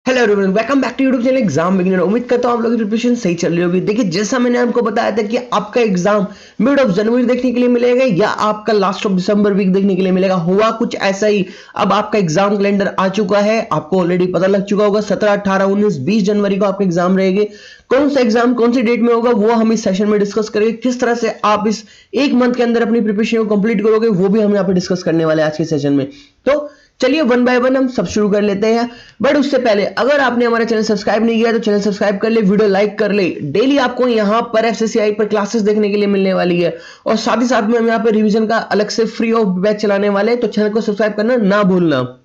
Hello everyone, welcome back to YouTube channel exam beginner. उम्मीद करता हूं आप लोगों की प्रिपरेशन सही चल रही होगी। देखिए, जैसा मैंने आपको बताया था कि आपका एग्जाम मिड ऑफ जनवरी देखने के लिए मिलेगा या आपका लास्ट ऑफ दिसंबर वीक देखने के लिए मिलेगा। हुआ कुछ ऐसा ही। अब आपका एग्जाम कैलेंडर आ चुका है, आपको ऑलरेडी पता लग चुका होगा। 17, 18, 19, 20 जनवरी को आपके एग्जाम रहेंगे। कौन सा एग्जाम कौन सी डेट में होगा वो हम इस सेशन में डिस्कस करेंगे। किस तरह से आप इस एक मंथ के अंदर अपनी प्रिपरेशन को कंप्लीट करोगे वो भी हम यहाँ पे डिस्कस करने वाले हैं आज के सेशन में। तो चलिए वन बाय वन हम सब शुरू कर लेते हैं। बट उससे पहले अगर आपने हमारा चैनल सब्सक्राइब नहीं किया तो चैनल सब्सक्राइब कर ले, वीडियो लाइक कर ले। डेली आपको यहाँ पर एफसीसीआई पर क्लासेस देखने के लिए मिलने वाली है और साथ ही साथ में हम यहाँ पर रिवीजन का अलग से फ्री ऑफ बैच चलाने वाले हैं, तो चैनल को सब्सक्राइब करना ना भूलना।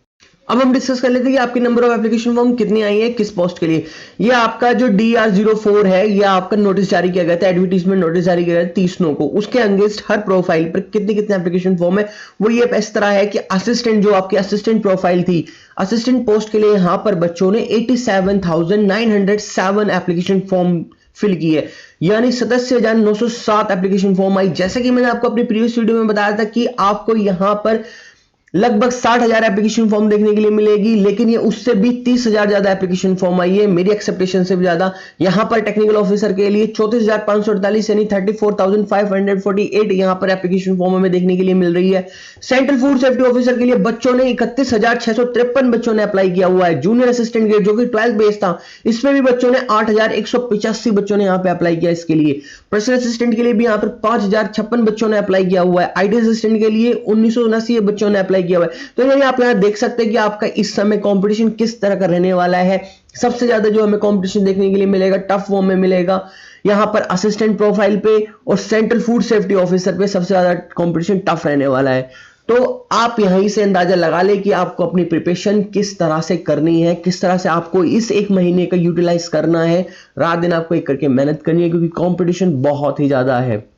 अब हम डिस्कस कर लेते हैं कि आपकी नंबर ऑफ एप्लीकेशन फॉर्म कितनी आई है किस पोस्ट के लिए। ये आपका जो DR04 है, ये आपका नोटिस जारी किया गया था, एडवर्टीजमेंट नोटिस जारी किया गया था 30 नौ को। उसके अगेंस्ट हर प्रोफाइल पर कितने कितने एप्लीकेशन फॉर्म है वो ये इस तरह है कि असिस्टेंट, जो आपकी असिस्टेंट प्रोफाइल थी, असिस्टेंट पोस्ट के लिए यहां पर बच्चों ने 87,907 एप्लीकेशन फॉर्म फिल की है, यानी 87,907 एप्लीकेशन फॉर्म आई। जैसे कि मैंने आपको अपनी प्रीवियस वीडियो में बताया था कि आपको यहां पर लगभग 60,000 एप्लीकेशन फॉर्म देखने के लिए मिलेगी, लेकिन ये उससे भी 30,000 ज्यादा एप्लीकेशन फॉर्म आई है, मेरी एक्सेप्टेशन से भी ज्यादा। यहां पर टेक्निकल ऑफिसर के लिए 34,548 यानी 34,548 यहां पर एप्लीकेशन फॉर्म हमें देखने के लिए मिल रही है। सेंट्रल फूड सेफ्टी ऑफिसर के लिए बच्चों ने 31,653 बच्चों ने अप्लाई किया हुआ है। जूनियर असिस्टेंट ग्रेड जो कि 12th बेस था, इसमें भी बच्चों ने 8,185 बच्चों ने यहां पे अप्लाई किया इसके लिए। पर्सनल असिस्टेंट के लिए भी यहां पर 5,056 बच्चों ने अप्लाई किया हुआ है। आईटी असिस्टेंट के लिए 1979 बच्चों ने अप्लाई किया हुआ है। तो यानी आप यहां देख सकते हैं कि आपका इस समय कंपटीशन किस तरह का रहने वाला है। सबसे ज्यादा जो हमें कंपटीशन देखने के लिए मिलेगा टफ फॉर्म में मिलेगा, यहां पर असिस्टेंट प्रोफाइल पे और सेंट्रल फूड सेफ्टी ऑफिसर पे सबसे ज्यादा कंपटीशन टफ रहने वाला है। तो आप यहीं से अंदाजा लगा ले कि आपको अपनी प्रिपरेशन किस तरह से करनी है, किस तरह से आपको इस एक महीने का यूटिलाइज करना है। रात दिन आपको एक करके मेहनत करनी है क्योंकि कंपटीशन बहुत ही ज्यादा है।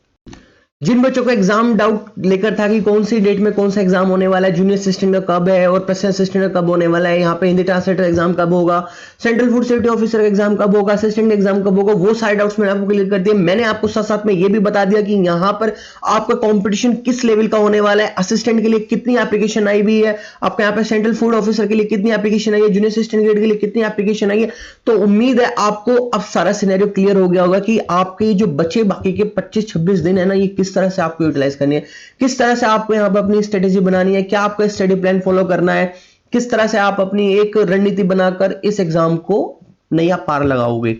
जिन बच्चों को एग्जाम डाउट लेकर था कि कौन सी डेट में कौन सा एग्जाम होने वाला है, जूनियर असिस्टेंट का कब है और पर्सनल असिस्टेंट का कब होने वाला है, यहाँ पे हिंदी ट्रांसलेटर एग्जाम कब होगा, सेंट्रल फूड सेफ्टी ऑफिसर का एग्जाम कब होगा, असिस्टेंट एग्जाम कब होगा, वो सारे डाउट्स मैंने आपको क्लियर कर दिए। मैंने आपको साथ साथ में ये भी बता दिया कि यहाँ पर आपका कॉम्पिटिशन किस लेवल का होने वाला है। असिस्टेंट के लिए कितनी एप्लीकेशन आई हुई है, आपका यहाँ पे सेंट्रल फूड ऑफिसर के लिए कितनी एप्लीकेशन आई है, जूनियर असिस्टेंट ग्रेड के लिए कितनी एप्लीकेशन आई है। तो उम्मीद है आपको अब सारा सिनेरियो क्लियर हो गया होगा कि आपके जो बचे बाकी के 25-26 दिन है ना, ये किस तरह से आपको यूटिलाइज करनी है, किस तरह से आपको यहां पर अपनी स्ट्रेटेजी बनानी है, क्या आपको स्टडी प्लान फॉलो करना है, किस तरह से आप अपनी एक रणनीति बनाकर इस एग्जाम को नया पार लगाओगे।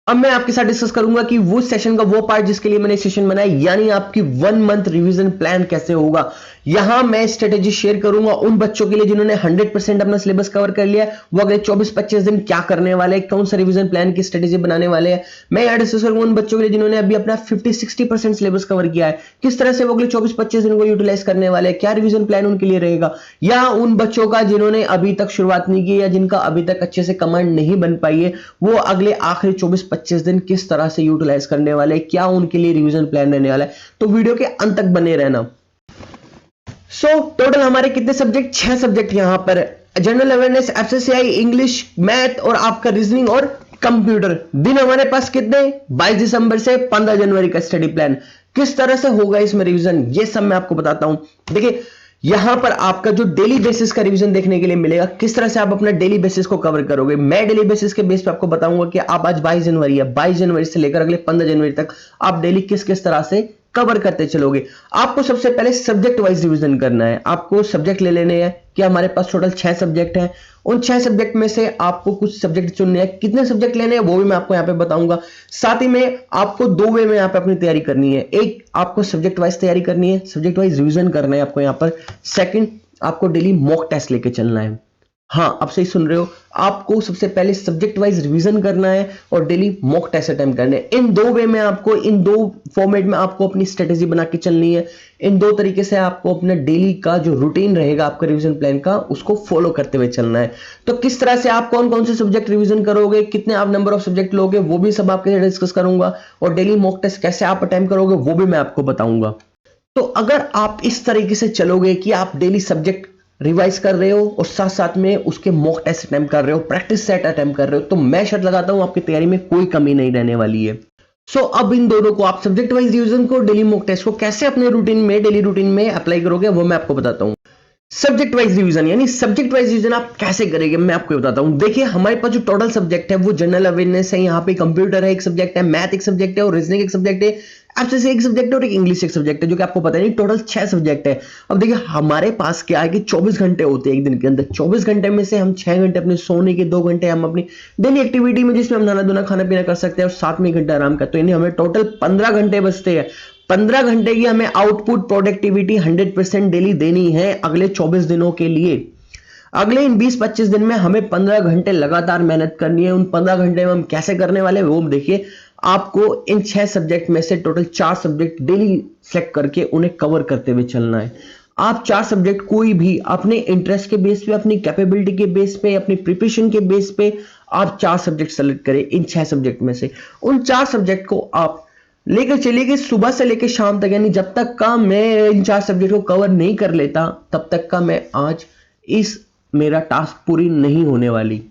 अब मैं आपके साथ डिस्कस करूंगा कि वो सेशन का वो पार्ट जिसके लिए मैंने सेशन बनाया, यानी आपकी 1 मंथ रिवीजन प्लान कैसे होगा। यहां मैं स्ट्रेटेजी शेयर करूंगा उन बच्चों के लिए जिन्होंने 100% अपना सिलेबस कवर कर लिया है, वो अगले 24-25 दिन क्या करने वाले हैं, कौन सा रिवीजन प्लान की स्ट्रेटेजी बनाने वाले हैं। मैं यहां डिस्कस करूंगा उन बच्चों के लिए जिन्होंने अभी अपना 50-60% सिलेबस कवर किया है, किस तरह से वो अगले 24-25 दिन को यूटिलाइज करने वाले हैं, क्या रिवीजन प्लान उनके लिए रहेगा। या उन बच्चों का जिन्होंने अभी तक शुरुआत नहीं की या जिनका अभी तक अच्छे से कमांड नहीं बन पाई है, वो अगले आखिरी 24-25 दिन किस तरह से यूटिलाइज करने वाले, क्या उनके लिए रिवीजन प्लान रहने वाला है। तो वीडियो के अंत तक बने रहना। टोटल हमारे कितने सब्जेक्ट, 6 सब्जेक्ट यहां पर, general awareness, FCCI, English, math और आपका रीजनिंग और कंप्यूटर। दिन हमारे पास कितने, 22 दिसंबर से 15 जनवरी का स्टडी प्लान। किस तरह से होगा इसमें रिवीजन, ये सब मैं आपको बताता हूं। देखिए, यहां पर आपका जो डेली बेसिस का रिवीजन देखने के लिए मिलेगा, किस तरह से आप अपना डेली बेसिस को कवर करोगे। मैं डेली बेसिस के बेस पे आपको बताऊंगा कि आप आज 22 जनवरी है, 22 जनवरी से लेकर अगले 15 जनवरी तक आप डेली किस किस तरह से कवर करते चलोगे। आपको सबसे पहले सब्जेक्ट वाइज रिवीजन करना है। आपको सब्जेक्ट ले लेने हैं कि हमारे पास टोटल 6 सब्जेक्ट हैं। उन 6 सब्जेक्ट में से आपको कुछ सब्जेक्ट चुनने हैं। कितने सब्जेक्ट लेने हैं वो भी मैं आपको यहाँ पे बताऊंगा। साथ ही में आपको 2 वे में यहाँ पे अपनी तैयारी करनी है। एक, आपको सब्जेक्ट वाइज तैयारी करनी है, सब्जेक्ट वाइज रिवीजन करना है आपको यहाँ पर। सेकंड, आपको डेली मॉक टेस्ट लेके चलना है। हाँ, आप सही सुन रहे हो, आपको सबसे पहले सब्जेक्ट वाइज रिवीजन करना है और डेली मॉक टेस्ट अटेम्प्ट करने हैं। इन 2 वे में आपको, इन 2 फॉर्मेट में आपको अपनी स्ट्रेटेजी बना के चलनी है। इन 2 तरीके से आपको अपना डेली का जो रूटीन रहेगा आपका रिवीजन प्लान का, उसको फॉलो करते हुए चलना है। तो किस तरह से आप कौन कौन से सब्जेक्ट रिवीजन करोगे, कितने आप नंबर ऑफ सब्जेक्ट लोगे, वो भी सब आपके साथ डिस्कस करूंगा। और डेली मॉक टेस्ट कैसे आप अटेम्प्ट करोगे वो भी मैं आपको बताऊंगा। तो अगर आप इस तरीके से चलोगे कि आप डेली सब्जेक्ट रिवाइज कर रहे हो और साथ साथ में उसके मॉक टेस्ट अटेम्प्ट कर रहे हो, प्रैक्टिस सेट अटेम्प्ट कर रहे हो, तो मैं शर्त लगाता हूं आपकी तैयारी में कोई कमी नहीं रहने वाली है। अब इन दोनों को, आप सब्जेक्ट वाइज रिवीजन को, डेली मॉक टेस्ट को कैसे अपने रूटीन में, डेली रूटीन में अप्लाई करोगे वो मैं आपको बताता हूं। सब्जेक्ट वाइज रिवीजन, यानी सब्जेक्ट वाइज रिवीजन आप कैसे करेंगे मैं आपको बताता हूं। देखिए हमारे पास जो टोटल सब्जेक्ट है वो जनरल अवेयरनेस है, यहाँ पे कंप्यूटर है एक सब्जेक्ट है, मैथ एक सब्जेक्ट है और रीजनिंग एक सब्जेक्ट है, एब्सेस एक सब्जेक्ट है और एक इंग्लिश एक सब्जेक्ट है, जो कि आपको पता नहीं टोटल 6 सब्जेक्ट है। अब देखिए हमारे पास क्या है कि 24 घंटे होते हैं एक दिन के अंदर। 24 घंटे में से हम 6 घंटे अपने सोने के, 2 घंटे हम अपनी डेली एक्टिविटी में जिसमें हम नहाना धोना खाना पीना कर सकते हैं और 7 में 1 घंटा आराम करते हैं, यानी हमें टोटल 15 घंटे बचते हैं। 15 घंटे की हमें आउटपुट प्रोडक्टिविटी 100% डेली देनी है अगले 24 दिनों के लिए। अगले इन 20-25 दिन में हमें 15 घंटे लगातार मेहनत करनी है। उन 15 घंटे में हम कैसे करने वाले हैं वो देखिए। आपको इन 6 सब्जेक्ट में से टोटल 4 सब्जेक्ट डेली सेलेक्ट करके उन्हें कवर करते हुए चलना है। आप 4 सब्जेक्ट कोई भी अपने इंटरेस्ट के बेस पे, अपनी कैपेबिलिटी के बेस पे, अपनी प्रिपरेशन के बेस पे आप 4 सब्जेक्ट सेलेक्ट करें इन 6 सब्जेक्ट में से। उन 4 सब्जेक्ट को आप लेकर चलिए कि सुबह से लेकर शाम तक, यानी जब तक का मैं इन 4 सब्जेक्ट को कवर नहीं कर लेता तब तक का मैं आज इस मेरा टास्क पूरी नहीं होने वाली।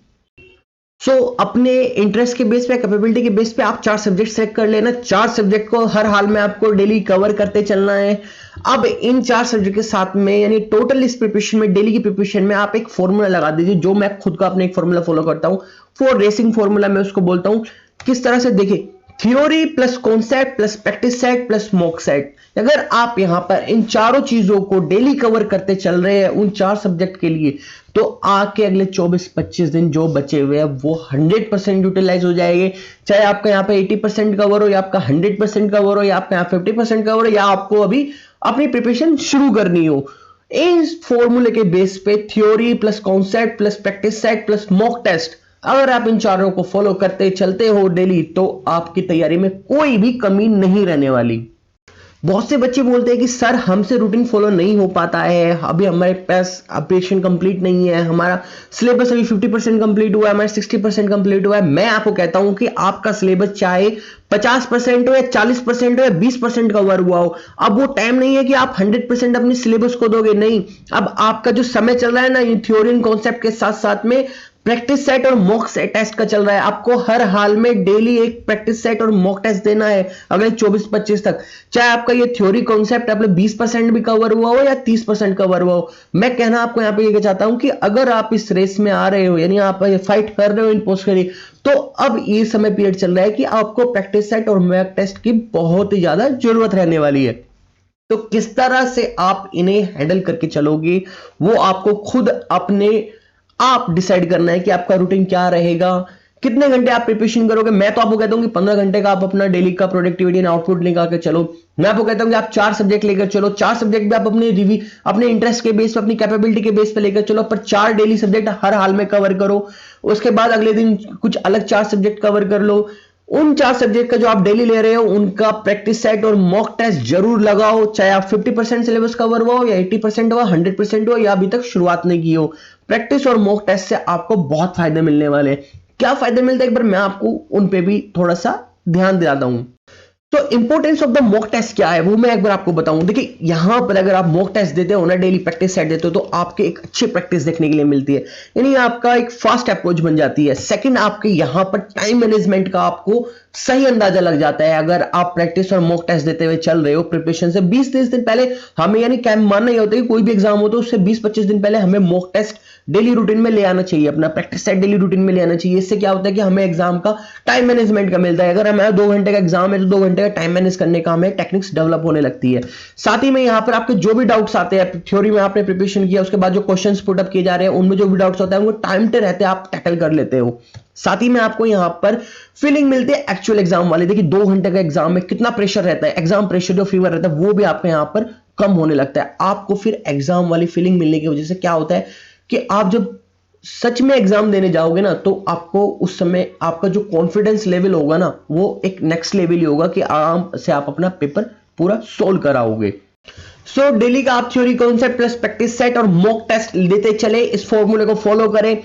अपने इंटरेस्ट के बेस पे, कैपेबिलिटी के बेस पे आप 4 सब्जेक्ट सेलेक्ट कर लेना। 4 सब्जेक्ट को हर हाल में आपको डेली कवर करते चलना है। अब इन 4 सब्जेक्ट के साथ में, यानी टोटल इस प्रिपरेशन में, डेली की प्रिपरेशन में आप एक फॉर्मूला लगा दीजिए, जो मैं खुद का अपने एक फॉर्मूला फॉलो करता हूं। फॉर रेसिंग फॉर्मूला मैं उसको बोलता हूं। किस तरह से देखिए, theory plus concept plus practice set plus mock set. अगर आप यहां पर इन चारों चीजों को डेली कवर करते चल रहे हैं उन 4 सब्जेक्ट के लिए, तो आके अगले 24-25 दिन जो बचे हुए हैं वो 100% यूटिलाइज हो जाएंगे। चाहे आपका यहाँ पे 80% कवर हो, या आपका 100% कवर हो, या आपका यहाँ 50% कवर हो, या आपको अभी अपनी प्रिपरेशन शुरू करनी हो। इस फॉर्मूले के बेस पे theory plus concept plus practice set plus mock test, अगर आप इन चारों को फॉलो करते चलते हो डेली, तो आपकी तैयारी में कोई भी कमी नहीं रहने वाली। बहुत से बच्चे बोलते हैं कि सर हमसे रूटीन फॉलो नहीं हो पाता है, अभी हमारे पास ऑपरेशन कंप्लीट नहीं है, हमारा सिलेबस अभी 50% कंप्लीट हुआ है, हमारा 60% कंप्लीट हुआ है। मैं आपको कहता हूं कि आपका सिलेबस चाहे 50% हो या 40% हो या 20% कवर हुआ हो, अब वो टाइम नहीं है कि आप 100% अपने सिलेबस को दोगे, नहीं। अब आपका जो समय चल रहा है ना, ये थ्योरी कॉन्सेप्ट के साथ साथ में प्रैक्टिस सेट और मॉक सेट टेस्ट का चल रहा है। आपको हर हाल में डेली एक प्रैक्टिस सेट और मॉक टेस्ट देना है अगले 24-25 तक। चाहे आपका ये थ्योरी कॉन्सेप्ट अपने 20% भी कवर हुआ हो या 30% कवर हुआ हो। मैं कहना आपको यहाँ पे ये चाहता हूं कि अगर आप इस रेस में आ रहे हो, यानी आप फाइट कर रहे हो इन पोस्ट के लिए, तो अब ये समय पीरियड चल रहा है कि आपको प्रैक्टिस सेट और मॉक टेस्ट की बहुत ही ज्यादा जरूरत रहने वाली है। तो किस तरह से आप इन्हें हैंडल करके चलोगे वो आपको खुद अपने आप डिसाइड करना है कि आपका रूटीन क्या रहेगा, कितने घंटे आप प्रिपरेशन करोगे। मैं तो आपको कहता हूं कि 15 घंटे का आप अपना डेली का प्रोडक्टिविटी एंड आउटपुट निकाल के चलो। मैं आपको कहता हूं कि आप 4 सब्जेक्ट लेकर चलो। 4 सब्जेक्ट भी आप अपने रिव्यू, अपने इंटरेस्ट के बेस पे, अपनी कैपेबिलिटी के बेस पे लेकर चलो, पर 4 डेली सब्जेक्ट हर हाल में कवर करो। उसके बाद अगले दिन कुछ अलग 4 सब्जेक्ट कवर कर लो। उन 4 सब्जेक्ट का जो आप डेली ले रहे हो उनका प्रैक्टिस सेट और मॉक टेस्ट जरूर लगाओ। चाहे आप 50% सिलेबस कवर हुआ हो या 80% हुआ, 100% हो, या अभी तक शुरुआत नहीं की हो, प्रैक्टिस और मॉक टेस्ट से आपको बहुत फायदे मिलने वाले हैं। क्या फायदे मिलते हैं एक बार मैं आपको उन पे भी थोड़ा सा ध्यान दिलाता हूं। तो importance of the mock test क्या है वो मैं एक बार आपको बताऊं। देखिए यहां पर अगर आप मॉक टेस्ट देते हो ना, डेली प्रैक्टिस सेट देते हो, तो आपके एक अच्छी प्रैक्टिस देखने के लिए मिलती है, यानी आपका एक फास्ट अप्रोच बन जाती है। सेकंड, आपके यहां पर टाइम मैनेजमेंट का आपको सही अंदाजा लग जाता है। अगर आप प्रैक्टिस और मॉक टेस्ट देते हुए चल रहे हो प्रिपरेशन से 20-30 दिन पहले, हमें यानी क्या मानना ही होता है कि कोई भी एग्जाम हो तो उससे 20-25 दिन पहले हमें मॉक टेस्ट डेली रूटीन में ले आना चाहिए, अपना प्रैक्टिस सेट डेली रूटीन में ले आना चाहिए। इससे क्या होता है कि हमें एग्जाम का टाइम मैनेजमेंट का मिलता है। अगर हमारा 2 घंटे का एग्जाम है तो 2 घंटे का टाइम मैनेज करने का हमें टेक्निक्स डेवलप होने लगती है। साथ ही में यहाँ पर आपके जो भी डाउट्स आते हैं, थ्योरी में आपने प्रिपरेशन किया, उसके बाद जो क्वेश्चंस पुट अप किए जा रहे हैं उनमें जो भी डाउट्स होता है उनको टाइम पे रहते हैं आप टैकल कर लेते हो। साथ ही में आपको यहाँ पर फीलिंग मिलती है एक्चुअल एग्जाम वाले। देखिए 2 घंटे का एग्जाम में कितना प्रेशर रहता है, एग्जाम प्रेशर जो फीवर रहता है वो भी आपके यहाँ पर कम होने लगता है। आपको फिर एग्जाम वाली फीलिंग मिलने की वजह से क्या होता है कि आप जब सच में एग्जाम देने जाओगे ना, तो आपको उस समय आपका जो कॉन्फिडेंस लेवल होगा ना, वो एक नेक्स्ट लेवल ही होगा कि आराम से आप अपना पेपर पूरा सोल्व कराओगे। डेली का आप theory concept plus practice set और मॉक टेस्ट देते चले, इस फॉर्मूले को फॉलो करें।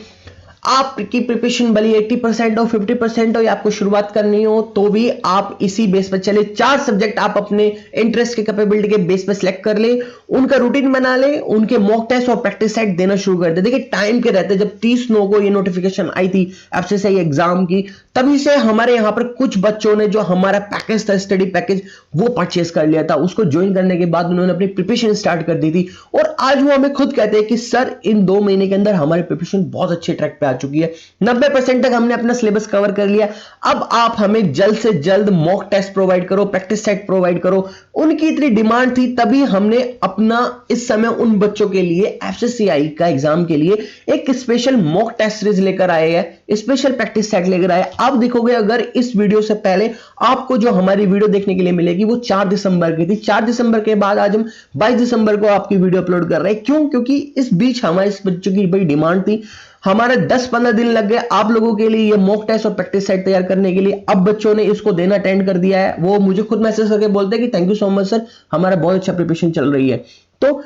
आपकी प्रिपरेशन भले 80% हो, 50% हो, या आपको शुरुआत करनी हो, तो भी आप इसी बेस पर चले। 4 सब्जेक्ट आप अपने इंटरेस्ट के कैपेबिलिटी के बेस पर सिलेक्ट कर ले, उनका रूटीन बना ले, उनके मॉक टेस्ट और प्रैक्टिस सेट देना शुरू कर दे। देखिए टाइम के रहते, जब 30 9 को ये नोटिफिकेशन आई थी एफसीआई एग्जाम की, तभी से हमारे यहाँ पर कुछ बच्चों ने जो हमारा पैकेज था, स्टडी पैकेज, वो परचेस कर लिया था। उसको ज्वाइन करने के बाद उन्होंने अपनी प्रिपरेशन स्टार्ट कर दी थी और आज वो हमें खुद कहते हैं कि सर इन 2 महीने के अंदर हमारी प्रिपरेशन बहुत अच्छे ट्रैक पे आ चुकी है, 90% तक हमने अपना सिलेबस कवर कर लिया। अब आप हमें जल्द से जल्द मॉक टेस्ट प्रोवाइड करो, प्रैक्टिस सेट प्रोवाइड करो। उनकी इतनी डिमांड थी, तभी हमने अपना इस समय उन बच्चों के लिए एफसीसीआई का एग्जाम के लिए एक स्पेशल मॉक टेस्ट सीरीज लेकर आए हैं, स्पेशल प्रैक्टिस सेट लेकर आए। आप देखोगे अगर इस वीडियो से पहले आपको जो हमारी वीडियो देखने के लिए मिलेगी वो 4 दिसंबर की थी। 4 दिसंबर के बाद आज हम 22 दिसंबर को आपकी वीडियो अपलोड कर रहे हैं। क्यों? क्योंकि इस बीच हमारे इस बच्चों की बड़ी डिमांड थी। हमारे 10-15 दिन लग गए आप लोगों के लिए ये मॉक टेस्ट और प्रैक्टिस सेट तैयार करने के लिए। अब बच्चों ने इसको देना अटेंड कर दिया है। वो मुझे खुद मैसेज करके बोलते हैं कि thank you so much sir, हमारा बहुत अच्छा प्रिपरेशन चल रही है। तो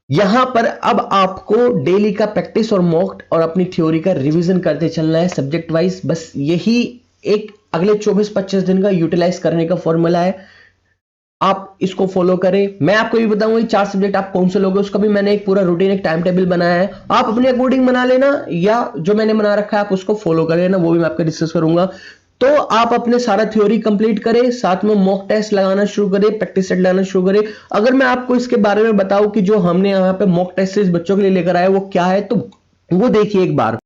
यहां पर अब आपको डेली का प्रैक्टिस और मॉक और अपनी थ्योरी का रिवीजन करते चलना है सब्जेक्ट वाइज। बस यही एक अगले 24-25 दिन का यूटिलाइज करने का फॉर्मूला है। आप इसको फॉलो करें। मैं आपको ये बताऊंगा 4 सब्जेक्ट आप कौन से लोगे, उसका भी मैंने एक पूरा रूटीन, एक टाइम टेबल बनाया है। आप अपने अकॉर्डिंग बना लेना या जो मैंने बना रखा है आप उसको फॉलो कर लेना, वो भी मैं आपको डिस्कस करूंगा। तो आप अपने सारा थ्योरी कंप्लीट करें, साथ में मॉक टेस्ट लगाना शुरू करें, प्रैक्टिस सेट लगाना शुरू करें। अगर मैं आपको इसके बारे में बताऊं कि जो हमने यहाँ पे मॉक टेस्ट सीरीज बच्चों के लिए लेकर आए वो क्या है, तो वो देखिए एक बार।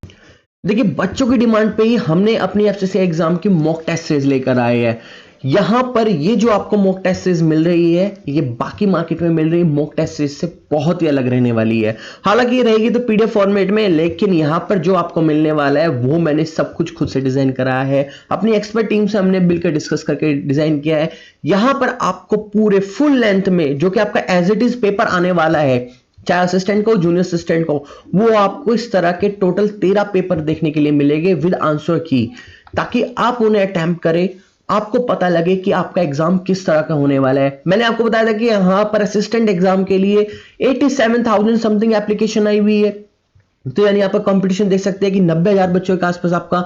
देखिए बच्चों की डिमांड पे ही हमने अपनी एफसीसीआई एग्जाम की मॉक टेस्ट सीरीज लेकर आए हैं। यहां पर ये जो आपको मॉक टेस्ट सीरीज मिल रही है, ये बाकी मार्केट में मिल रही मॉक टेस्ट सीरीज से बहुत ही अलग रहने वाली है। हालांकि ये रहेगी तो पीडीएफ फॉर्मेट में, लेकिन यहां पर जो आपको मिलने वाला है वो मैंने सब कुछ खुद से डिजाइन कराया है। अपनी एक्सपर्ट टीम से हमने मिलकर डिस्कस करके डिजाइन किया है। यहां पर आपको पूरे फुल लेंथ में जो कि आपका एज इट इज पेपर आने वाला है, चाहे असिस्टेंट को जूनियर असिस्टेंट को, वो आपको इस तरह के टोटल 13 पेपर देखने के लिए मिलेंगे विद आंसर की, ताकि आप उन्हें अटेम्प्ट करें, आपको पता लगे कि आपका एग्जाम किस तरह का होने वाला है। मैंने आपको बताया था कि यहां पर असिस्टेंट एग्जाम के लिए 87,000 समथिंग एप्लीकेशन आई हुई है। तो यानी आपका कंपटीशन देख सकते हैं कि 90,000 बच्चों के आसपास आपका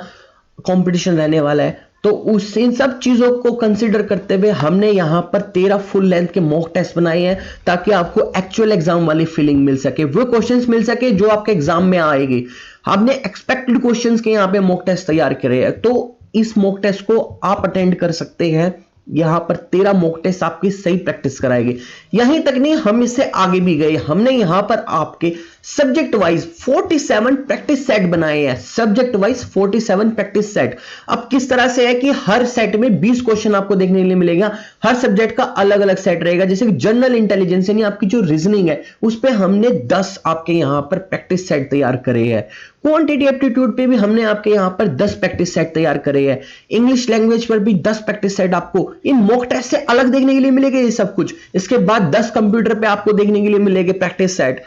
कंपटीशन रहने वाला है। तो उस इन सब चीजों को कंसीडर करते हुए हमने यहां पर 13 फुल लेंथ के मॉक टेस्ट बनाए हैं, ताकि आपको एक्चुअल एग्जाम वाली फीलिंग मिल सके, वो क्वेश्चंस मिल सके जो आपके एग्जाम में आएगी। हमने एक्सपेक्टेड क्वेश्चंस के यहां पे मॉक टेस्ट तैयार करे हैं, तो इस मॉक टेस्ट को आप अटेंड कर सकते हैं। यहां पर 13 मॉक टेस्ट आपकी सही प्रैक्टिस कराएंगे। यहीं तक नहीं, हम इससे आगे भी गए। हमने यहां पर आपके सब्जेक्ट वाइज 47 प्रैक्टिस सेट बनाए हैं। Subject wise 47 practice set. अब किस तरह से है कि हर सेट में 20 क्वेश्चन आपको देखने के लिए मिलेगा। हर सब्जेक्ट का अलग अलग सेट रहेगा। जैसे कि जनरल इंटेलिजेंस यानी आपकी जो रीजनिंग है उस पर हमने 10 आपके यहां पर प्रैक्टिस सेट तैयार करे हैं। क्वांटिटी एप्टीट्यूड पे भी हमने आपके यहां पर 10 प्रैक्टिस सेट तैयार करे हैं। इंग्लिश लैंग्वेज पर भी 10 प्रैक्टिस सेट आपको इन मॉक टेस्ट से अलग देखने के लिए मिलेंगे। ये सब कुछ इसके बाद 10 कंप्यूटर पे आपको देखने के लिए मिलेंगे प्रैक्टिस सेट।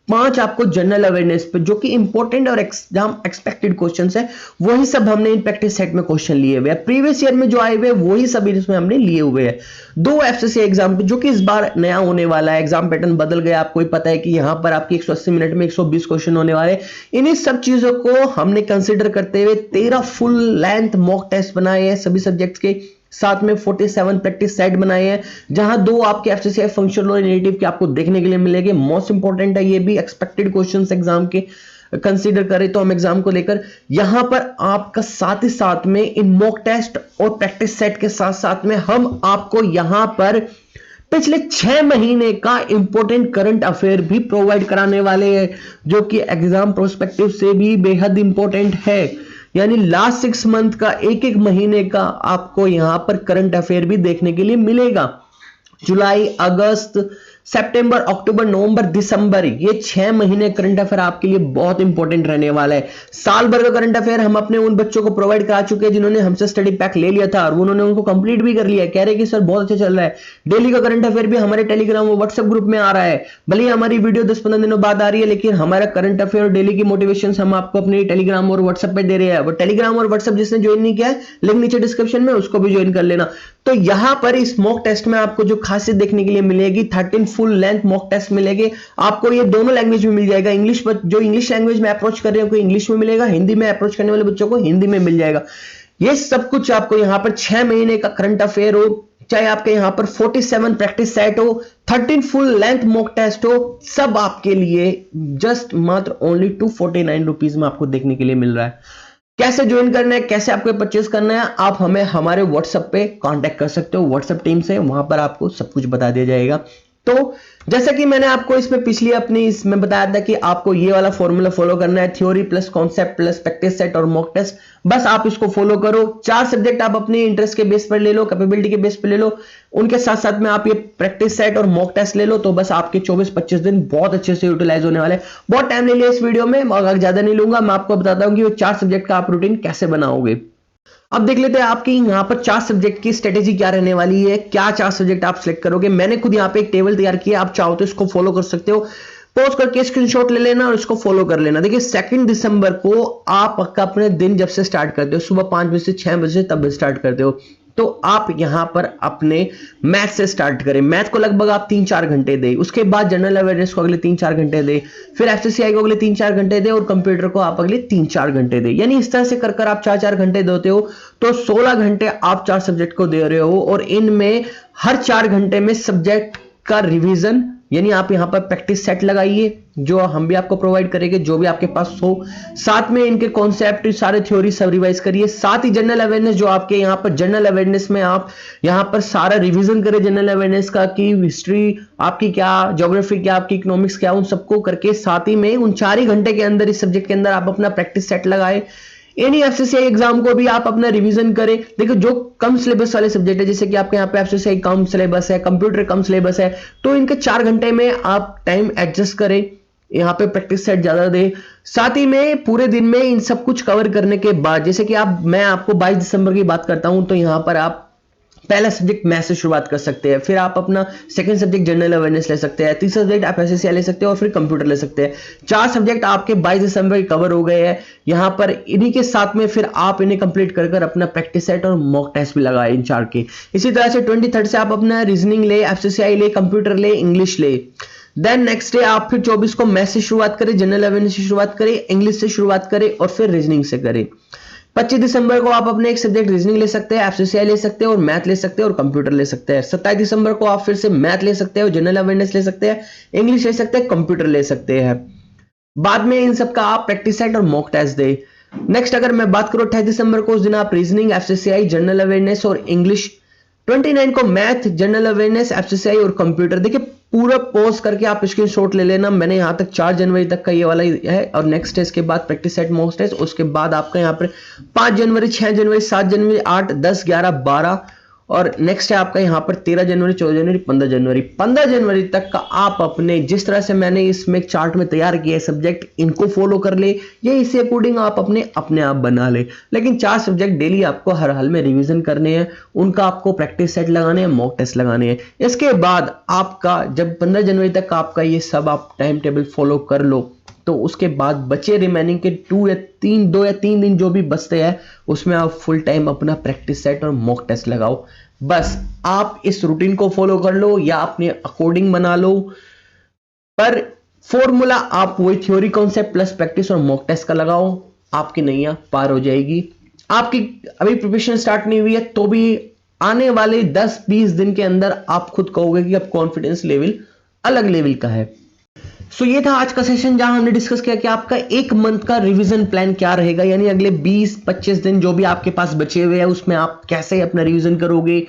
5 आपको जनरल अवेयरनेस पे, जो कि इंपॉर्टेंट और एग्जाम एक्सपेक्टेड क्वेश्चंस है, वही सब हमने इन प्रैक्टिस सेट में क्वेश्चन लिए हुए हैं। प्रीवियस ईयर में जो आए हुए वही सब इसमें हमने लिए हुए हैं। 2 एफसीसीआई एग्जाम पे, जो कि इस बार नया होने वाला है, एग्जाम पैटर्न बदल गया। आपको ही पता है कि यहां पर आपकी 180 मिनट में 120 क्वेश्चन होने वाले। इन्हीं सब चीजों को हमने कंसिडर करते हुए 13 फुल लेंथ मॉक टेस्ट बनाए हैं सभी सब्जेक्ट्स के, साथ में 47 प्रैक्टिस सेट बनाए हैं, जहां 2 आपके एफसीसीआई फंक्शनल और नेटिव के आपको देखने के लिए मिलेंगे। मोस्ट इंपॉर्टेंट है ये भी, एक्सपेक्टेड क्वेश्चंस एग्जाम के कंसीडर करें तो हम एग्जाम को लेकर यहां पर आपका साथ ही साथ में इन मॉक टेस्ट और प्रैक्टिस सेट के साथ साथ में हम आपको यहां पर पिछले 6 महीने का इंपॉर्टेंट करंट अफेयर भी प्रोवाइड कराने वाले हैं, जो कि एग्जाम प्रोस्पेक्टिव से भी बेहद इंपॉर्टेंट है। यानी लास्ट 6 मंथ का एक महीने का आपको यहां पर करंट अफेयर भी देखने के लिए मिलेगा। जुलाई, अगस्त, सितंबर, अक्टूबर, नवंबर, दिसंबर, ये 6 महीने करंट अफेयर आपके लिए बहुत इंपॉर्टेंट रहने वाला है। साल भर का करंट अफेयर हम अपने उन बच्चों को प्रोवाइड करा चुके हैं जिन्होंने हमसे स्टडी पैक ले लिया था और उन्होंने उनको कंप्लीट भी कर लिया है। कह रहे कि सर बहुत अच्छा चल रहा है। डेली का करंट अफेयर भी हमारे टेलीग्राम और व्हाट्सएप ग्रुप में आ रहा है। भले ही हमारी वीडियो 10-15 दिनों बाद आ रही है, लेकिन हमारा करंट अफेयर और डेली की मोटिवेशन हम आपको अपने टेलीग्राम और व्हाट्सएप पे दे रहे हैं। वो टेलीग्राम और व्हाट्सएप जिसने ज्वाइन नहीं किया है, लिंक नीचे डिस्क्रिप्शन में, उसको भी ज्वाइन कर लेना। तो यहां पर इस मॉक टेस्ट में आपको जो खासियत देखने के लिए मिलेगी, 13 फुल लेंथ मॉक टेस्ट मिलेंगे आपको। ये दोनों लैंग्वेज में मिल जाएगा। इंग्लिश, जो इंग्लिश लैंग्वेज में अप्रोच कर रहे हो इंग्लिश में मिलेगा, हिंदी में अप्रोच करने वाले बच्चों को हिंदी में मिल जाएगा। ये सब कुछ आपको यहां पर 6 महीने का करंट अफेयर हो, चाहे आपके यहां पर 47 प्रैक्टिस सेट हो, 13 फुल लेंथ मॉक टेस्ट हो, सब आपके लिए जस्ट मात्र ओनली 249 रुपीज में आपको देखने के लिए मिल रहा है। कैसे ज्वाइन करना है, कैसे आपको परचेस करना है, आप हमें हमारे व्हाट्सएप पे कांटेक्ट कर सकते हो, व्हाट्सएप टीम से, वहां पर आपको सब कुछ बता दिया जाएगा। तो जैसा कि मैंने आपको इसमें पिछली अपनी इसमें बताया था कि आपको ये वाला फॉर्मूला फॉलो करना है, theory plus concept plus practice set और मॉक टेस्ट, बस आप इसको फॉलो करो। 4 सब्जेक्ट आप अपने इंटरेस्ट के बेस पर ले लो, कैपेबिलिटी के बेस पर ले लो, उनके साथ साथ में आप ये प्रैक्टिस सेट और मॉक टेस्ट ले लो, तो बस आपके 24-25 दिन बहुत अच्छे से यूटिलाइज होने वाले। बहुत टाइम ले लिया इस वीडियो में, मगर ज्यादा नहीं लूंगा, मैं आपको बताता हूं कि वो 4 सब्जेक्ट का आप रूटीन कैसे बनाओगे। अब देख लेते हैं आपकी यहाँ पर 4 सब्जेक्ट की स्ट्रेटेजी क्या रहने वाली है, क्या 4 सब्जेक्ट आप सिलेक्ट करोगे। मैंने खुद यहाँ पे एक टेबल तैयार किया, आप चाहो तो इसको फॉलो कर सकते हो, पॉज करके स्क्रीनशॉट ले लेना और इसको फॉलो कर लेना। देखिए 2 दिसंबर को आप अपने दिन जब से स्टार्ट करते हो, सुबह 5 बजे से 6 बजे तब स्टार्ट करते हो, तो आप यहां पर अपने मैथ से स्टार्ट करें। मैथ को लगभग आप 3-4 घंटे दें, उसके बाद जनरल अवेयरनेस को अगले 3-4 घंटे दें, फिर एफसीसीआई को अगले 3-4 घंटे दें और कंप्यूटर को आप अगले 3-4 घंटे दें। यानी इस तरह से कर आप 4-4 घंटे देते हो तो 16 घंटे आप 4 सब्जेक्ट को दे रहे हो, और इनमें हर 4 घंटे में सब्जेक्ट का रिवीजन, यानी आप यहां पर प्रैक्टिस सेट लगाइए जो हम भी आपको प्रोवाइड करेंगे, जो भी आपके पास हो, साथ में इनके कॉन्सेप्ट सारे थ्योरी सब रिवाइज करिए, साथ ही जनरल अवेयरनेस जो आपके यहां पर जनरल अवेयरनेस में आप यहां पर सारा रिवीजन करें जनरल अवेयरनेस का, कि हिस्ट्री आपकी क्या, ज्योग्राफी क्या, आपकी इकोनॉमिक्स क्या, उन सबको करके साथ ही में उन 4 ही घंटे के अंदर इस सब्जेक्ट के अंदर आप अपना प्रैक्टिस सेट लगाए। एनी एफसीसीआई एग्जाम को भी आप अपना रिवीजन करें। देखो जो कम सिलेबस वाले सब्जेक्ट है, जैसे कि आपके यहाँ पे एफसीसीआई कम सिलेबस है, कंप्यूटर कम सिलेबस है, तो इनके 4 घंटे में आप टाइम एडजस्ट करें, यहाँ पे प्रैक्टिस सेट ज्यादा दे। साथ ही में पूरे दिन में इन सब कुछ कवर करने के बाद, जैसे कि मैं आपको 22 दिसंबर की बात करता हूं, तो यहाँ पर आप पहला सब्जेक्ट मैथ से शुरुआत कर सकते हैं, फिर आप अपना सेकंड सब्जेक्ट जनरल अवेयरनेस ले सकते हैं, तीसरा सब्जेक्ट आप एफसीसीआई ले सकते हैं और फिर कंप्यूटर ले सकते हैं। 4 सब्जेक्ट आपके 22 दिसंबर कवर हो गए हैं। यहाँ पर इन्हीं के साथ में फिर आप इन्हें कंप्लीट कर अपना प्रैक्टिस सेट और मॉक टेस्ट भी लगाए इन 4 के। इसी तरह से 23 से आप अपना रीजनिंग ले, एफसीसीआई ले, कंप्यूटर ले, इंग्लिश ले। देन नेक्स्ट डे आप फिर 24 को मैथ से शुरुआत करें, जनरल अवेयरनेस से शुरुआत करें, इंग्लिश से शुरुआत करें और फिर रीजनिंग से करें। 25 दिसंबर को आप अपने एक सब्जेक्ट रीजनिंग ले सकते हैं, एफसीसीआई ले सकते हैं और मैथ ले सकते हैं और कंप्यूटर ले सकते हैं। 27 दिसंबर को आप फिर से मैथ ले सकते हैं, जनरल अवेयरनेस ले सकते हैं, इंग्लिश ले सकते हैं, कंप्यूटर ले सकते हैं। बाद में इन सब का आप प्रैक्टिस सेट और मॉक टेस्ट दे। नेक्स्ट अगर मैं बात करूं 28 दिसंबर को, उस दिन आप रीजनिंग, एफसीसीआई, जनरल अवेयरनेस और इंग्लिश। 29 को मैथ, जनरल अवेयरनेस, एफसीसीआई और कंप्यूटर। देखिए पूरा पॉज करके आप स्क्रीनशॉट ले लेना, मैंने यहां तक 4 जनवरी तक का ये वाला है, और नेक्स्ट टेस्ट के बाद प्रैक्टिस सेट मॉक टेस्ट, उसके बाद आपका यहां पर 5 जनवरी, 6 जनवरी, 7 जनवरी, 8, 10, 11, 12 और नेक्स्ट है आपका यहाँ पर 13 जनवरी, 14 जनवरी, 15 जनवरी। 15 जनवरी तक का आप अपने जिस तरह से मैंने इसमें चार्ट में तैयार किया है सब्जेक्ट, इनको फॉलो कर ले, ये इसी अकॉर्डिंग आप अपने आप बना ले। लेकिन 4 सब्जेक्ट डेली आपको हर हाल में रिवीजन करने हैं, उनका आपको प्रैक्टिस सेट लगाने हैं, मॉक टेस्ट लगाने हैं। इसके बाद आपका जब 15 जनवरी तक आपका ये सब आप टाइम टेबल फॉलो कर लो, तो उसके बाद बचे रिमेनिंग के 2 या 3 दिन जो भी बचते हैं, उसमें आप फुल टाइम अपना प्रैक्टिस सेट और मॉक टेस्ट लगाओ। बस आप इस रूटीन को फॉलो कर लो या अपने अकॉर्डिंग बना लो, पर फॉर्मूला आप वही थ्योरी कॉन्सेप्ट प्लस प्रैक्टिस और मॉक टेस्ट का लगाओ, आपकी नैया पार हो जाएगी। आपकी अभी प्रिपरेशन स्टार्ट नहीं हुई है तो भी आने वाले 10-20 दिन के अंदर आप खुद कहोगे कि अब कॉन्फिडेंस लेवल अलग लेवल का है। सो ये था आज का सेशन जहां हमने डिस्कस किया कि आपका 1 मंथ का रिवीजन प्लान क्या रहेगा, यानी अगले 20-25 दिन जो भी आपके पास बचे हुए हैं उसमें आप कैसे अपना रिवीजन करोगे,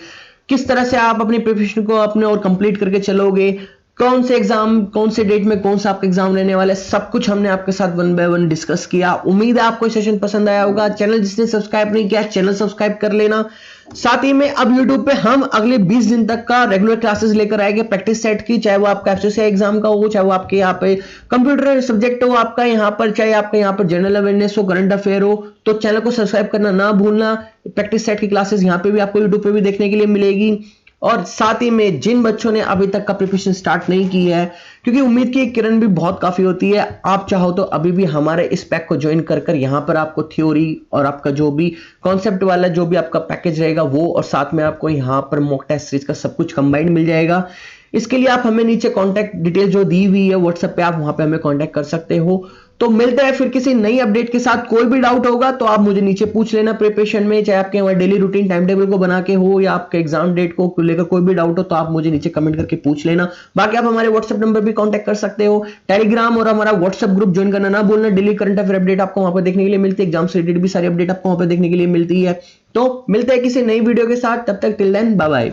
किस तरह से आप अपनी प्रिपरेशन को अपने और कंप्लीट करके चलोगे, कौन से एग्जाम कौन से डेट में कौन सा आपका एग्जाम रहने वाला है, सब कुछ हमने आपके साथ 1 बाय 1 डिस्कस किया। उम्मीद है आपको सेशन पसंद आया होगा। चैनल जिसने सब्सक्राइब नहीं किया चैनल सब्सक्राइब कर लेना। साथ ही में अब YouTube पे हम अगले 20 दिन तक का रेगुलर क्लासेस लेकर आएंगे प्रैक्टिस सेट की, चाहे वो आपका एफसीसीआई एग्जाम का हो, चाहे वो आपके यहाँ पे कंप्यूटर सब्जेक्ट हो आपका यहाँ पर, चाहे आपका यहाँ पर जनरल अवेयरनेस हो, करंट अफेयर हो। तो चैनल को सब्सक्राइब करना ना भूलना। प्रैक्टिस सेट की क्लासेस यहाँ पे भी आपको YouTube पे भी देखने के लिए मिलेगी। और साथ ही में जिन बच्चों ने अभी तक का प्रिपरेशन स्टार्ट नहीं की है, क्योंकि उम्मीद की किरण भी बहुत काफी होती है, आप चाहो तो अभी भी हमारे इस पैक को ज्वाइन कर यहाँ पर आपको थ्योरी और आपका जो भी कॉन्सेप्ट वाला जो भी आपका पैकेज रहेगा वो, और साथ में आपको यहाँ पर मॉक टेस्ट सीरीज का सब कुछ कंबाइंड मिल जाएगा। इसके लिए आप हमें नीचे कॉन्टैक्ट डिटेल जो दी हुई है व्हाट्सएप पे, आप वहां पे हमें कॉन्टैक्ट कर सकते हो। तो मिलते हैं फिर किसी नई अपडेट के साथ। कोई भी डाउट होगा तो आप मुझे नीचे पूछ लेना प्रिपरेशन में, चाहे आपके हमारे डेली रूटीन टाइम टेबल को बना के हो या आपके एग्जाम डेट को लेकर कोई भी डाउट हो तो आप मुझे नीचे कमेंट करके पूछ लेना। बाकी आप हमारे व्हाट्सएप नंबर भी कांटेक्ट कर सकते हो, टेलीग्राम और हमारा व्हाट्सएप ग्रुप ज्वाइन करना ना भूलना। डेली करंट अफेयर अपडेट आपको वहां पर देखने के लिए मिलती है, एग्जाम से रिलेटेड भी सारी अपडेट आपको वहां पर देखने के लिए मिलती है। तो मिलते हैं किसी नई वीडियो के साथ, तब तक टिल देन बाय बाय।